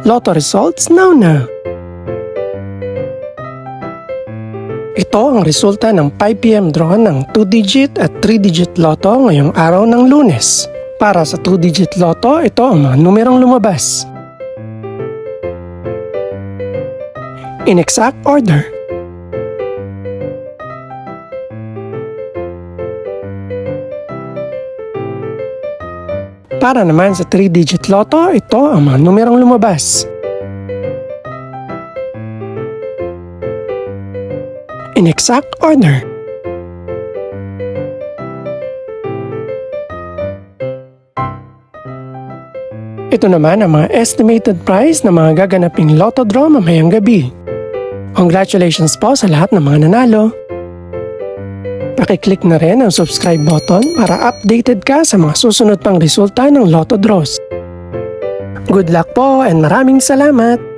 Lotto results now. Ito ang resulta ng 5 PM draw ng 2-digit at 3-digit lotto ngayong araw ng Lunes. Para sa 2-digit lotto, ito ang mga numerong lumabas. In exact order. Para naman sa 3-digit lotto, ito ang mga numerong lumabas. In exact order. Ito naman ang mga estimated price ng mga gaganaping lotto draw mamayang gabi. Congratulations po sa lahat ng mga nanalo. Pakiclick na rin ang subscribe button para updated ka sa mga susunod pang resulta ng lotto draws. Good luck po and maraming salamat!